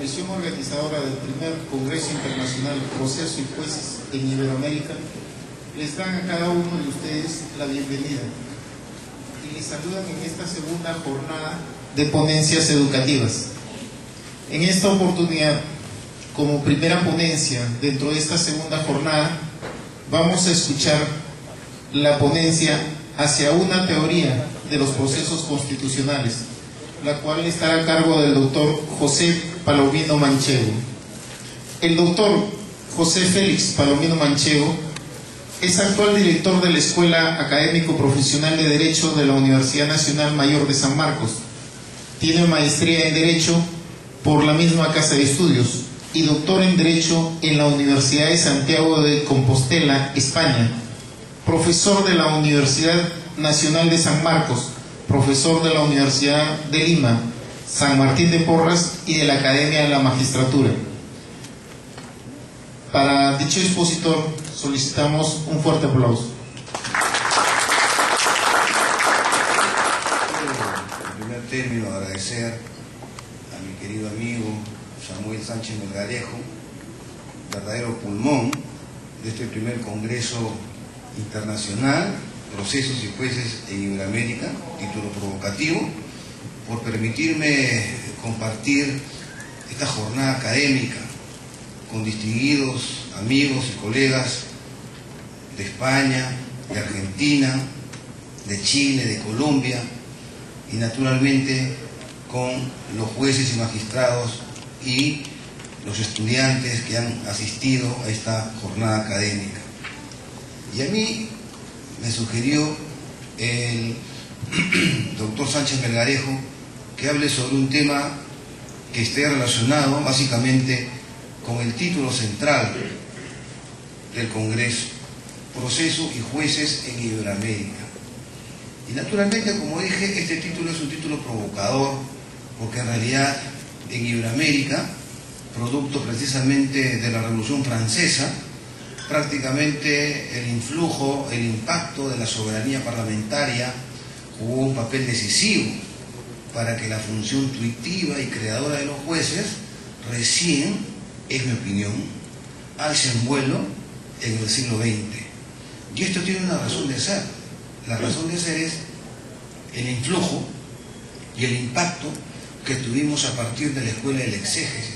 comisión organizadora del primer Congreso Internacional Proceso y Jueces en Iberoamérica les dan a cada uno de ustedes la bienvenida y les saludan en esta segunda jornada de ponencias educativas. En esta oportunidad, como primera ponencia dentro de esta segunda jornada, vamos a escuchar la ponencia hacia una teoría de los procesos constitucionales, la cual estará a cargo del doctor José Palomino Manchego. El doctor José Félix Palomino Manchego es actual director de la Escuela Académico Profesional de Derecho de la Universidad Nacional Mayor de San Marcos. Tiene maestría en Derecho por la misma Casa de Estudios y doctor en Derecho en la Universidad de Santiago de Compostela, España. Profesor de la Universidad Nacional de San Marcos, profesor de la Universidad de Lima, San Martín de Porras y de la Academia de la Magistratura. Para dicho expositor solicitamos un fuerte aplauso. En primer término, agradecer a mi querido amigo Samuel Sánchez Melgarejo, verdadero pulmón de este primer Congreso Internacional Procesos y Jueces en Iberoamérica, título provocativo, por permitirme compartir esta jornada académica con distinguidos amigos y colegas de España, de Argentina, de Chile, de Colombia y naturalmente con los jueces y magistrados y los estudiantes que han asistido a esta jornada académica. Y a mí me sugirió el doctor Sánchez Melgarejo que hable sobre un tema que esté relacionado básicamente con el título central del Congreso, Procesos y Jueces en Iberoamérica. Y naturalmente, como dije, este título es un título provocador, porque en realidad en Iberoamérica, producto precisamente de la Revolución Francesa, prácticamente el influjo, el impacto de la soberanía parlamentaria jugó un papel decisivo para que la función tuitiva y creadora de los jueces recién, es mi opinión, alce en vuelo en el siglo XX. Y esto tiene una razón de ser. La razón de ser es el influjo y el impacto que tuvimos a partir de la escuela del exégesis,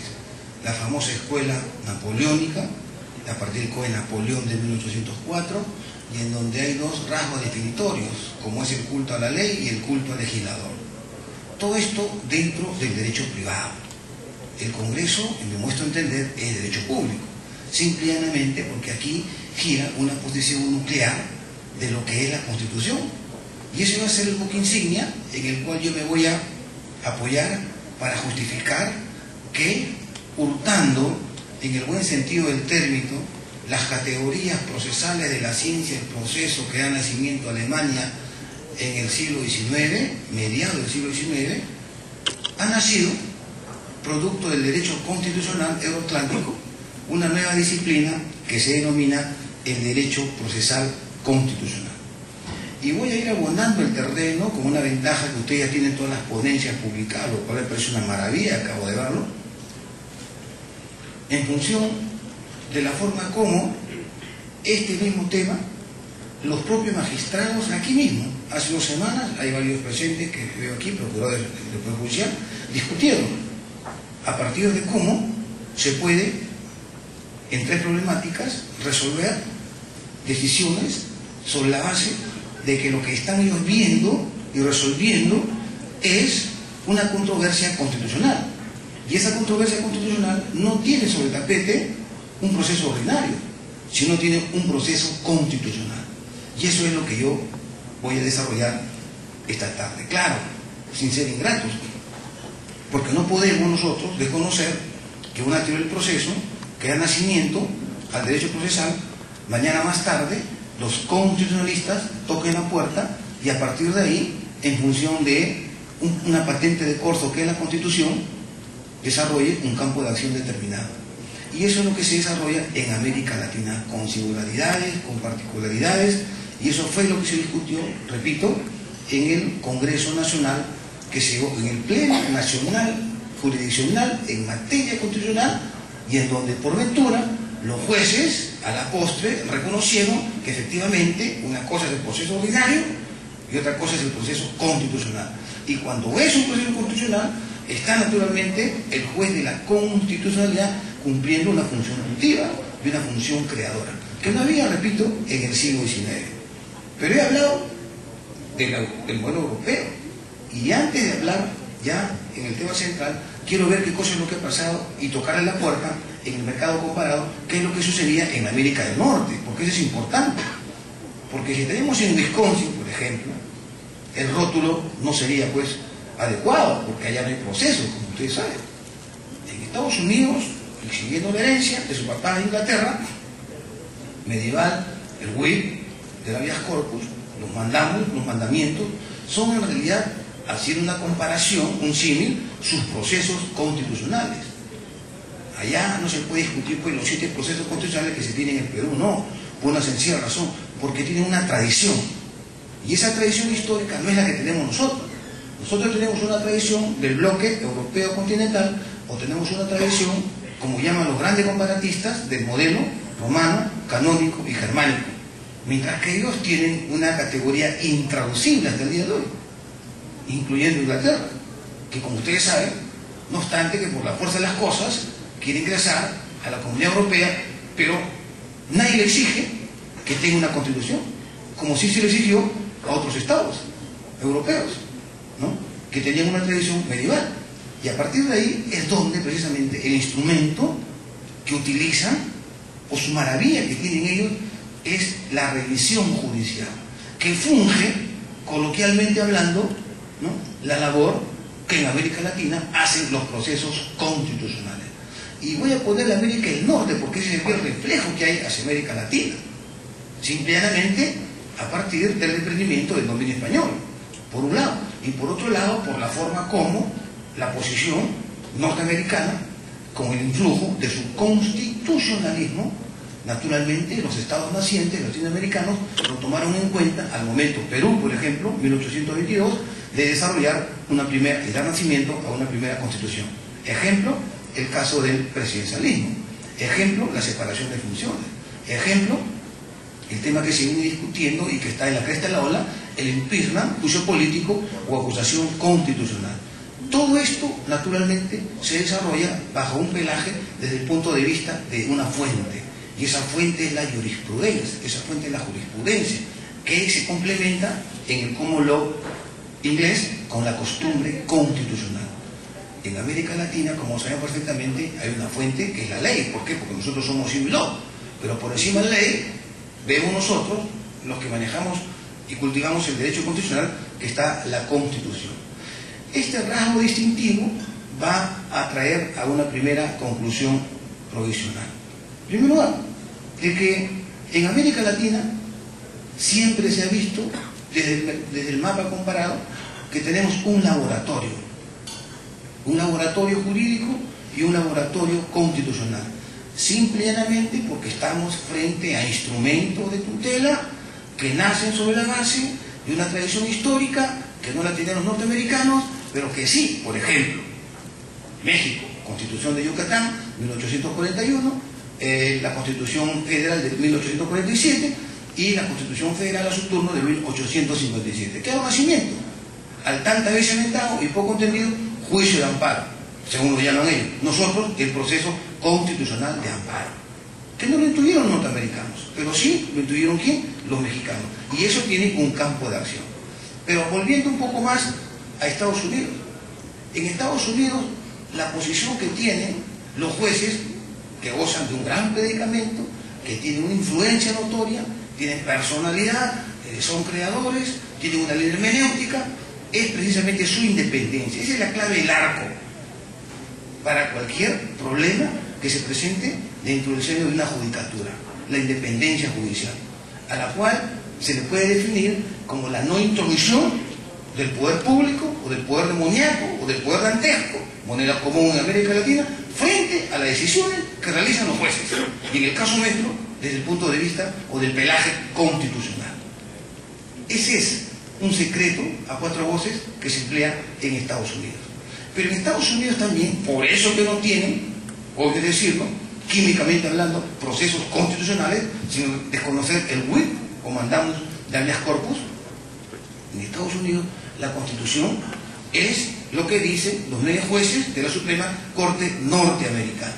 la famosa escuela napoleónica, a partir del Código de Napoleón de 1804, y en donde hay dos rasgos definitorios, como es el culto a la ley y el culto al legislador. Todo esto dentro del derecho privado. El Congreso, en mi muestro de entender, es derecho público, simplemente porque aquí gira una posición nuclear de lo que es la Constitución. Y ese va a ser el buque insignia en el cual yo me voy a apoyar para justificar que, hurtando, en el buen sentido del término, las categorías procesales de la ciencia del proceso que da nacimiento a Alemania en el siglo XIX, mediados del siglo XIX, ha nacido, producto del derecho constitucional euroatlántico, una nueva disciplina que se denomina el derecho procesal constitucional. Y voy a ir abondando el terreno con una ventaja que ustedes ya tienen todas las ponencias publicadas, lo cual me parece una maravilla, acabo de verlo, en función de la forma como este mismo tema, los propios magistrados aquí mismo, hace 2 semanas, hay varios presentes que veo aquí, procuradores del Poder Judicial, discutieron a partir de cómo se puede, en 3 problemáticas, resolver decisiones sobre la base de que lo que están ellos viendo y resolviendo es una controversia constitucional. Y esa controversia constitucional no tiene sobre el tapete un proceso ordinario, sino tiene un proceso constitucional. Y eso es lo que yo voy a desarrollar esta tarde. Claro, sin ser ingratos, porque no podemos nosotros desconocer que una teoría del proceso que da nacimiento al derecho procesal, mañana más tarde los constitucionalistas toquen la puerta y a partir de ahí, en función de una patente de corso que es la Constitución, desarrolle un campo de acción determinado. Y eso es lo que se desarrolla en América Latina, con singularidades, con particularidades, y eso fue lo que se discutió, repito, en el Congreso Nacional que se llevó en el Pleno Nacional jurisdiccional en materia constitucional y en donde por ventura los jueces a la postre reconocieron que efectivamente una cosa es el proceso ordinario y otra cosa es el proceso constitucional. Y cuando es un proceso constitucional, está naturalmente el juez de la constitucionalidad cumpliendo una función tutiva y una función creadora, que no había, repito, en el siglo XIX. Pero he hablado del modelo europeo, y antes de hablar ya en el tema central, quiero ver qué cosa es lo que ha pasado y tocarle la puerta en el mercado comparado, qué es lo que sucedía en América del Norte, porque eso es importante. Porque si tenemos en Wisconsin, por ejemplo, el rótulo no sería pues adecuado, porque allá no hay procesos, como ustedes saben. En Estados Unidos, y siguiendo la herencia de su papá de Inglaterra, medieval, el will del habeas corpus, los mandamientos, son en realidad, haciendo una comparación, un símil, sus procesos constitucionales. Allá no se puede discutir pues los 7 procesos constitucionales que se tienen en Perú, no, por una sencilla razón, porque tienen una tradición. Y esa tradición histórica no es la que tenemos nosotros. Nosotros tenemos una tradición del bloque europeo continental, o tenemos una tradición, como llaman los grandes comparatistas, del modelo romano, canónico y germánico. Mientras que ellos tienen una categoría intraducible hasta el día de hoy, incluyendo Inglaterra, que como ustedes saben, no obstante que por la fuerza de las cosas quiere ingresar a la Comunidad Europea, pero nadie le exige que tenga una constitución, como sí se le exigió a otros estados europeos, ¿no?, que tenían una tradición medieval. Y a partir de ahí es donde precisamente el instrumento que utilizan, o su maravilla que tienen ellos, es la revisión judicial, que funge, coloquialmente hablando, ¿no?, la labor que en América Latina hacen los procesos constitucionales. Y voy a poner la América del Norte, porque ese es el reflejo que hay hacia América Latina, simplemente a partir del desprendimiento del dominio español, por un lado, y por otro lado, por la forma como la posición norteamericana, con el influjo de su constitucionalismo, naturalmente los estados nacientes latinoamericanos lo tomaron en cuenta al momento, Perú, por ejemplo, 1822, de desarrollar y dar nacimiento a una primera constitución. Ejemplo, el caso del presidencialismo. Ejemplo, la separación de funciones. Ejemplo, el tema que se viene discutiendo y que está en la cresta de la ola, el impeachment, juicio político o acusación constitucional. Todo esto, naturalmente, se desarrolla bajo un pelaje desde el punto de vista de una fuente. Y esa fuente es la jurisprudencia, que se complementa en el common law inglés con la costumbre constitucional. En América Latina, como saben perfectamente, hay una fuente que es la ley. ¿Por qué? Porque nosotros somos civil law. Pero por encima de la ley, vemos nosotros, los que manejamos y cultivamos el derecho constitucional, que está la Constitución. Este rasgo distintivo va a traer a una primera conclusión provisional. En primer lugar, de que en América Latina siempre se ha visto, desde el mapa comparado, que tenemos un laboratorio jurídico y un laboratorio constitucional, simple y llanamente porque estamos frente a instrumentos de tutela que nacen sobre la base de una tradición histórica que no la tienen los norteamericanos, pero que sí, por ejemplo, México, Constitución de Yucatán, 1841, la Constitución Federal de 1847 y la Constitución Federal a su turno de 1857, que da nacimiento al tantas veces inventado y poco entendido juicio de amparo, según lo llaman ellos. Nosotros, el proceso constitucional de amparo, que no lo intuyeron los norteamericanos, pero sí lo intuyeron ¿quién? Los mexicanos. Y eso tiene un campo de acción. Pero volviendo un poco más a Estados Unidos. En Estados Unidos, la posición que tienen los jueces, que gozan de un gran predicamento, que tienen una influencia notoria, tienen personalidad, son creadores, tienen una ley hermenéutica, es precisamente su independencia. Esa es la clave del arco para cualquier problema que se presente dentro del seno de una judicatura, la independencia judicial, a la cual se le puede definir como la no intromisión del poder público o del poder demoníaco o del poder dantesco, moneda común en América Latina, frente a las decisiones que realizan los jueces, y en el caso nuestro, desde el punto de vista o del pelaje constitucional. Ese es un secreto a 4 voces que se emplea en Estados Unidos. Pero en Estados Unidos también, por eso que no tienen, obvio decirlo, químicamente hablando, procesos constitucionales, sin desconocer el writ o mandamus de habeas corpus. En Estados Unidos la Constitución es lo que dicen los 9 jueces de la Suprema Corte Norteamericana.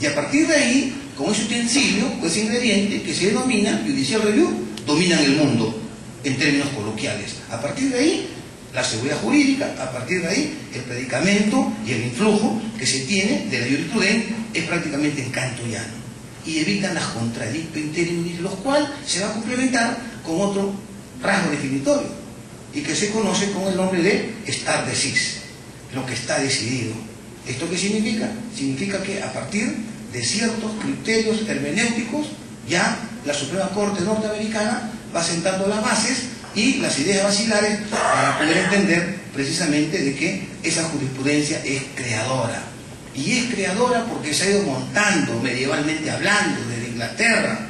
Y a partir de ahí, con ese utensilio, con ese ingrediente que se denomina Judicial Review, dominan el mundo en términos coloquiales. A partir de ahí, la seguridad jurídica, a partir de ahí, el predicamento y el influjo que se tiene de la jurisprudencia es prácticamente en canto llano. Y evitan las contradicto interimis, los cuales se va a complementar con otro rasgo definitorio, y que se conoce con el nombre de stare decisis, lo que está decidido. ¿Esto qué significa? Significa que a partir de ciertos criterios hermenéuticos, ya la Suprema Corte Norteamericana va sentando las bases y las ideas basilares para poder entender precisamente de que esa jurisprudencia es creadora. Y es creadora porque se ha ido montando, medievalmente hablando, desde Inglaterra.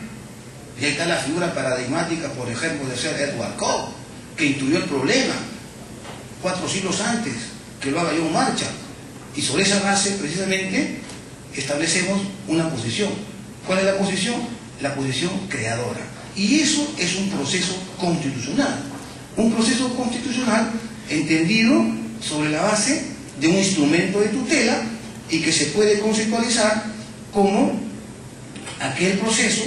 Y ahí está la figura paradigmática, por ejemplo, de Sir Edward Coke, que intuyó el problema 4 siglos antes que lo haga John Marshall. Y sobre esa base, precisamente, establecemos una posición. ¿Cuál es la posición? La posición creadora. Y eso es un proceso constitucional. Un proceso constitucional entendido sobre la base de un instrumento de tutela y que se puede conceptualizar como aquel proceso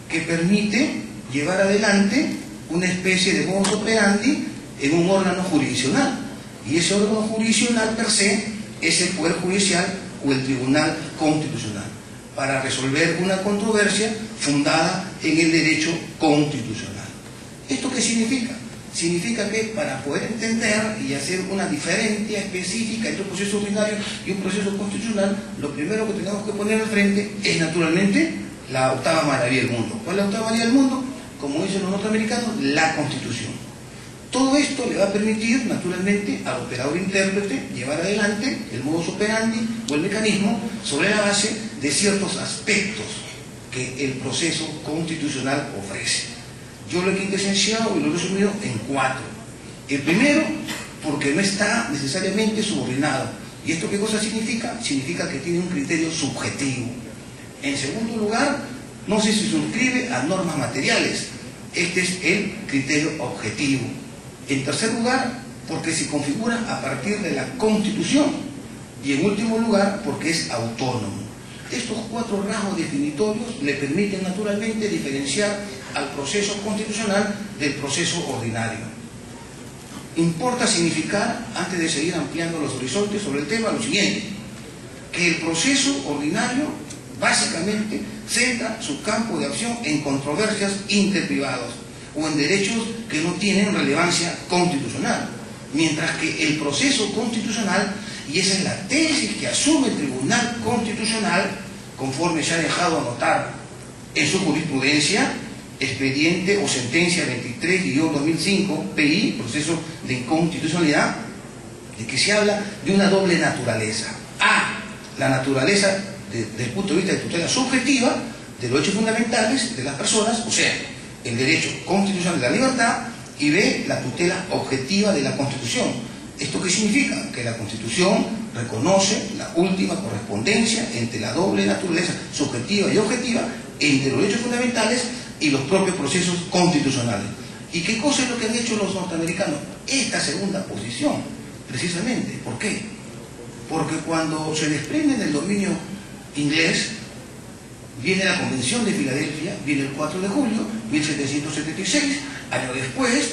que permite llevar adelante una especie de modus operandi en un órgano jurisdiccional. Y ese órgano jurisdiccional per se es el Poder Judicial o el Tribunal Constitucional, para resolver una controversia fundada en el derecho constitucional. ¿Esto qué significa? Significa que para poder entender y hacer una diferencia específica entre un proceso ordinario y un proceso constitucional, lo primero que tenemos que poner al frente es naturalmente la octava maravilla del mundo. ¿Cuál es la octava maravilla del mundo? Como dicen los norteamericanos, la Constitución. Todo esto le va a permitir, naturalmente, al operador intérprete llevar adelante el modus operandi o el mecanismo sobre la base de ciertos aspectos que el proceso constitucional ofrece. Yo lo he quintesenciado y lo he resumido en 4. El primero, porque no está necesariamente subordinado. ¿Y esto qué cosa significa? Significa que tiene un criterio subjetivo. En segundo lugar, no se suscribe a normas materiales. Este es el criterio objetivo. En tercer lugar, porque se configura a partir de la Constitución. Y en último lugar, porque es autónomo. Estos 4 rasgos definitorios le permiten naturalmente diferenciar al proceso constitucional del proceso ordinario. Importa significar, antes de seguir ampliando los horizontes sobre el tema, lo siguiente: que el proceso ordinario básicamente centra su campo de acción en controversias interprivados o en derechos que no tienen relevancia constitucional, mientras que el proceso constitucional, y esa es la tesis que asume el Tribunal Constitucional, conforme se ha dejado anotar en su jurisprudencia, expediente o sentencia 23-2005, PI, proceso de inconstitucionalidad, de que se habla de una doble naturaleza. A, la naturaleza desde el punto de vista de tutela subjetiva de los hechos fundamentales de las personas, o sea, el derecho constitucional de la libertad, y B, la tutela objetiva de la Constitución. ¿Esto qué significa? Que la Constitución reconoce la última correspondencia entre la doble naturaleza subjetiva y objetiva, entre los hechos fundamentales y los propios procesos constitucionales. ¿Y qué cosa es lo que han hecho los norteamericanos? Esta segunda posición, precisamente. ¿Por qué? Porque cuando se desprende del dominio inglés, viene la Convención de Filadelfia, viene el 4 de julio de 1776, año después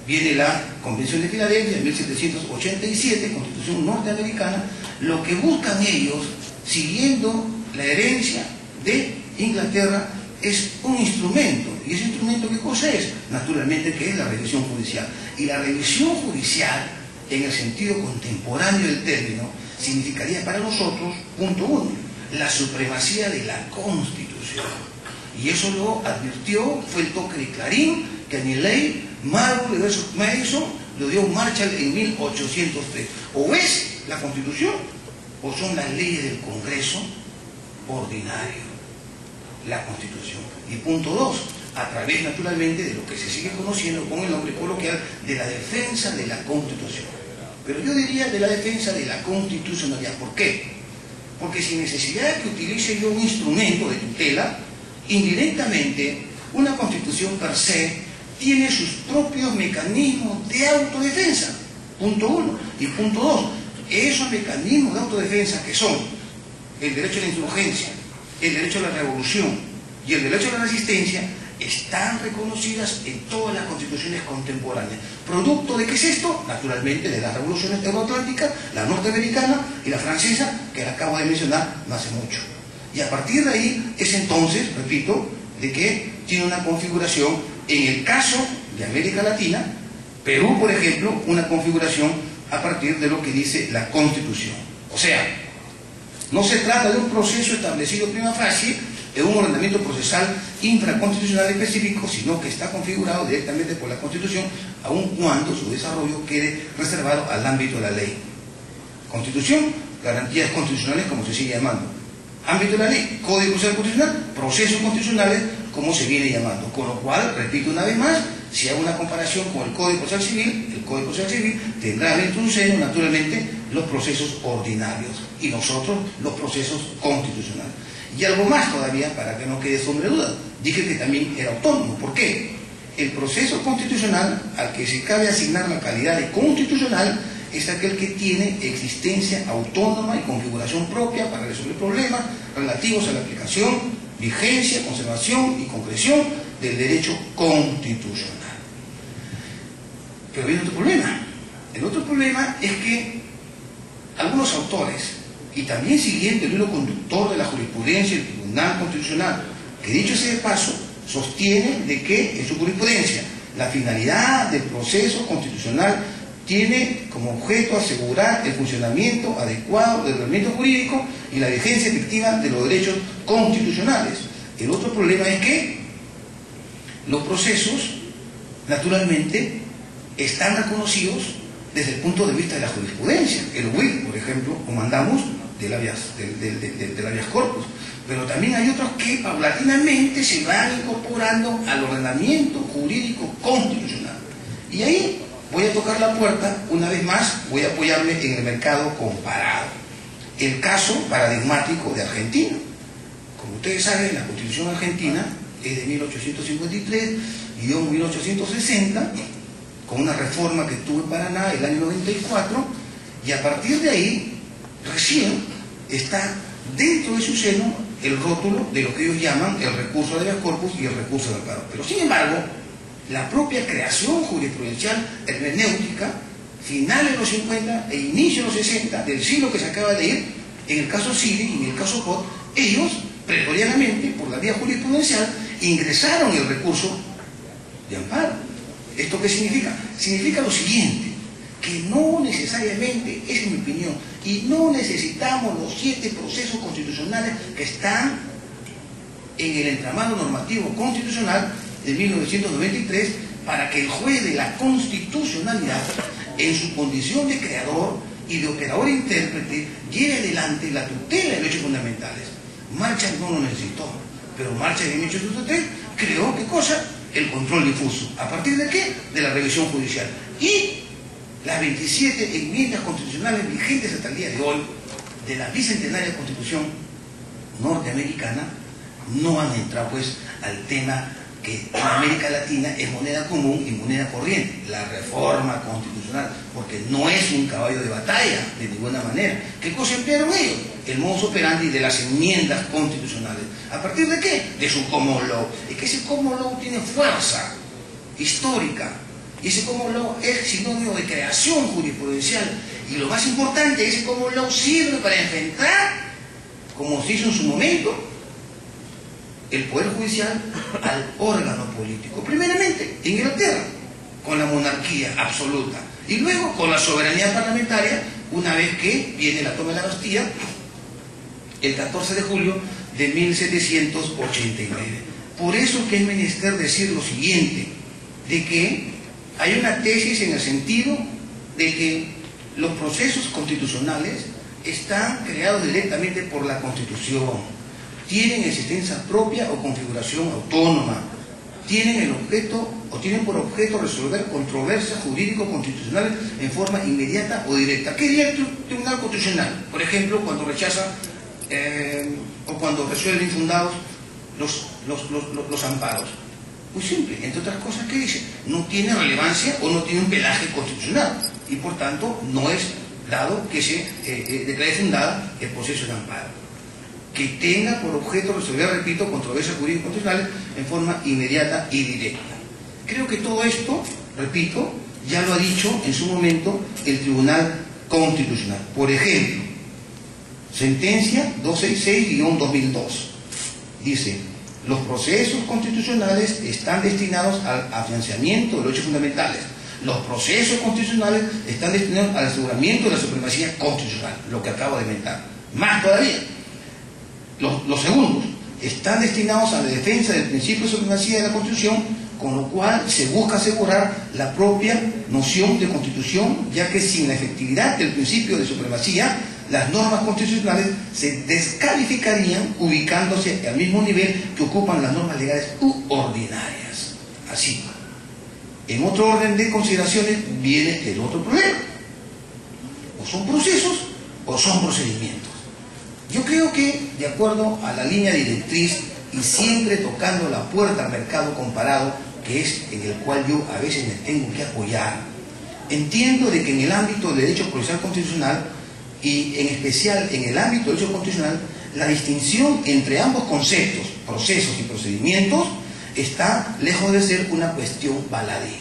viene la Convención de Filadelfia en 1787, Constitución norteamericana. Lo que buscan ellos, siguiendo la herencia de Inglaterra, es un instrumento. ¿Y ese instrumento qué cosa es? Naturalmente que es la revisión judicial. Y la revisión judicial, en el sentido contemporáneo del término, significaría para nosotros, punto 1, la supremacía de la Constitución. Y eso lo advirtió, fue el toque de clarín que en la ley Marbury versus Madison lo dio Marshall en 1803. O es la Constitución o son las leyes del Congreso ordinario, la Constitución. Y punto 2, a través naturalmente de lo que se sigue conociendo con el nombre coloquial de la defensa de la Constitución. pero yo diría de la defensa de la constitucionalidad. ¿Por qué? Porque sin necesidad de que utilice yo un instrumento de tutela, indirectamente una constitución per se tiene sus propios mecanismos de autodefensa, punto 1. Y punto 2, esos mecanismos de autodefensa que son el derecho a la insurgencia, el derecho a la revolución y el derecho a la resistencia, están reconocidas en todas las constituciones contemporáneas. ¿Producto de qué es esto? Naturalmente de las revoluciones euroatlánticas, la norteamericana y la francesa, que la acabo de mencionar no hace mucho. Y a partir de ahí es entonces, repito, de que tiene una configuración, en el caso de América Latina, Perú, por ejemplo, una configuración a partir de lo que dice la Constitución. O sea, no se trata de un proceso establecido prima facie en un ordenamiento procesal infraconstitucional específico, sino que está configurado directamente por la Constitución, aun cuando su desarrollo quede reservado al ámbito de la ley. Constitución, garantías constitucionales, como se sigue llamando. Ámbito de la ley, Código Procesal Constitucional, procesos constitucionales, como se viene llamando. Con lo cual, repito una vez más, si hago una comparación con el Código Procesal Civil, el Código Procesal Civil tendrá dentro de un seno, naturalmente, los procesos ordinarios y nosotros los procesos constitucionales. Y algo más todavía, para que no quede sombra de duda, dije que también era autónomo. ¿Por qué? El proceso constitucional al que se cabe asignar la calidad de constitucional es aquel que tiene existencia autónoma y configuración propia para resolver problemas relativos a la aplicación, vigencia, conservación y concreción del derecho constitucional. Pero viene otro problema. El otro problema es que algunos autores, y también siguiendo el hilo conductor de la jurisprudencia del Tribunal Constitucional, que dicho sea de paso, sostiene de que en su jurisprudencia la finalidad del proceso constitucional tiene como objeto asegurar el funcionamiento adecuado del ordenamiento jurídico y la vigencia efectiva de los derechos constitucionales. El otro problema es que los procesos, naturalmente, están reconocidos desde el punto de vista de la jurisprudencia. El WIC, por ejemplo, comandamos del habeas corpus, pero también hay otros que paulatinamente se van incorporando al ordenamiento jurídico constitucional. Y ahí voy a tocar la puerta, una vez más, voy a apoyarme en el mercado comparado. El caso paradigmático de Argentina. Como ustedes saben, la Constitución argentina es de 1853-1860, con una reforma que tuvo en Paraná el año 94, y a partir de ahí, recién está dentro de su seno el rótulo de lo que ellos llaman el recurso de habeas corpus y el recurso de amparo. Pero sin embargo, la propia creación jurisprudencial hermenéutica, finales de los 50 e inicio de los 60 del siglo que se acaba de ir, en el caso Siri y en el caso Pot, ellos, pretorianamente, por la vía jurisprudencial, ingresaron el recurso de amparo. ¿Esto qué significa? Significa lo siguiente, que no necesariamente, esa es mi opinión, y no necesitamos los 7 procesos constitucionales que están en el entramado normativo constitucional de 1993 para que el juez de la constitucionalidad, en su condición de creador y de operador intérprete, lleve adelante la tutela de derechos fundamentales. Marshall no lo necesitó, pero Marshall en 1803 creó, ¿qué cosa? El control difuso. ¿A partir de qué? De la revisión judicial. Y las 27 enmiendas constitucionales vigentes hasta el día de hoy de la bicentenaria Constitución norteamericana no han entrado pues al tema que en América Latina es moneda común y moneda corriente, la reforma constitucional, porque no es un caballo de batalla de ninguna manera. ¿Qué cosa emplearon ellos? El modus operandi de las enmiendas constitucionales. ¿A partir de qué? De su common law. Es que ese common law tiene fuerza histórica, y ese common law es sinónimo de creación jurisprudencial, y lo más importante, ese common law sirve para enfrentar, como se hizo en su momento, el Poder Judicial al órgano político. Primeramente, en Inglaterra, con la monarquía absoluta, y luego con la soberanía parlamentaria, una vez que viene la toma de la Bastilla, el 14 de julio de 1789. Por eso que es menester decir lo siguiente, de que hay una tesis en el sentido de que los procesos constitucionales están creados directamente por la Constitución, tienen existencia propia o configuración autónoma, tienen el objeto o tienen por objeto resolver controversias jurídico-constitucionales en forma inmediata o directa. ¿Qué diría el Tribunal Constitucional? Por ejemplo, cuando rechaza o cuando resuelve infundados los amparos. Muy simple, entre otras cosas, ¿qué dice? No tiene relevancia o no tiene un pelaje constitucional y por tanto no es dado que se declare fundada el proceso de amparo. Que tenga por objeto resolver, repito, controversias jurídico-constitucionales en forma inmediata y directa. Creo que todo esto, repito, ya lo ha dicho en su momento el Tribunal Constitucional. Por ejemplo, sentencia 266-2002 dice: los procesos constitucionales están destinados al afianzamiento de los derechos fundamentales. Los procesos constitucionales están destinados al aseguramiento de la supremacía constitucional, lo que acabo de inventar. Más todavía, los segundos están destinados a la defensa del principio de supremacía de la Constitución, con lo cual se busca asegurar la propia noción de Constitución, ya que sin la efectividad del principio de supremacía, las normas constitucionales se descalificarían ubicándose al mismo nivel que ocupan las normas legales u ordinarias. Así. En otro orden de consideraciones viene el otro problema. O son procesos o son procedimientos. Yo creo que, de acuerdo a la línea directriz y siempre tocando la puerta al mercado comparado, que es en el cual yo a veces me tengo que apoyar, entiendo de que en el ámbito del derecho procesal constitucional y en especial en el ámbito del derecho constitucional, la distinción entre ambos conceptos, procesos y procedimientos, está lejos de ser una cuestión baladí.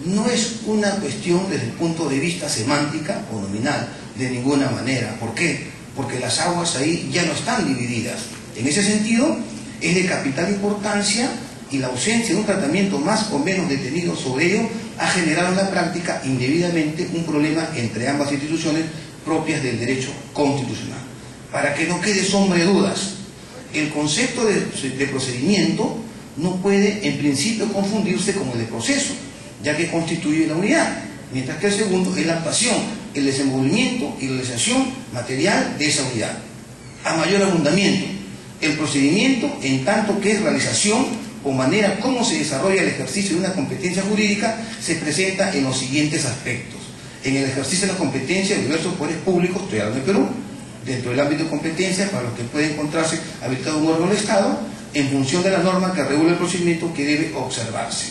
No es una cuestión desde el punto de vista semántica o nominal, de ninguna manera. ¿Por qué? Porque las aguas ahí ya no están divididas. En ese sentido, es de capital importancia y la ausencia de un tratamiento más o menos detenido sobre ello ha generado en la práctica indebidamente un problema entre ambas instituciones propias del derecho constitucional. Para que no quede sombra de dudas, el concepto de procedimiento no puede en principio confundirse con el de proceso, ya que constituye la unidad, mientras que el segundo es la actuación, el desenvolvimiento y la realización material de esa unidad. A mayor abundamiento, el procedimiento, en tanto que es realización o manera como se desarrolla el ejercicio de una competencia jurídica, se presenta en los siguientes aspectos. En el ejercicio de la competencia de diversos poderes públicos, estoy hablando de Perú, dentro del ámbito de competencia para los que puede encontrarse habilitado un órgano del Estado, en función de la norma que regula el procedimiento que debe observarse.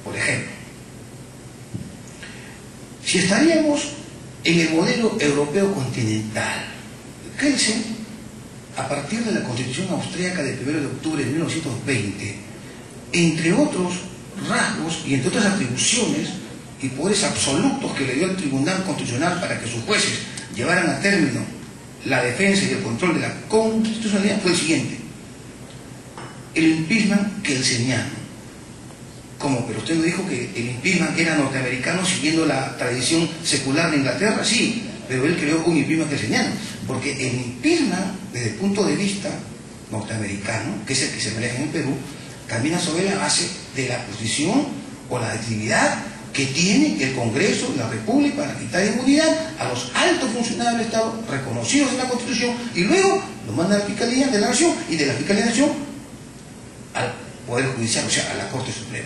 Por ejemplo, si estaríamos en el modelo europeo continental, Kelsen, a partir de la Constitución austríaca del 1 de octubre de 1920, entre otros rasgos y entre otras atribuciones y poderes absolutos que le dio el Tribunal Constitucional para que sus jueces llevaran a término la defensa y el control de la constitucionalidad, fue el siguiente: el impeachment kelseniano. ¿Cómo? Pero usted me dijo que el impeachment era norteamericano siguiendo la tradición secular de Inglaterra. Sí, pero él creó un impeachment kelseniano, porque el impeachment, desde el punto de vista norteamericano, que es el que se maneja en Perú, camina sobre la base de la posición o la actividad que tiene el Congreso de la República para quitar inmunidad a los altos funcionarios del Estado reconocidos en la Constitución y luego lo manda a la Fiscalía de la Nación y de la Fiscalía de la Nación al Poder Judicial, o sea, a la Corte Suprema.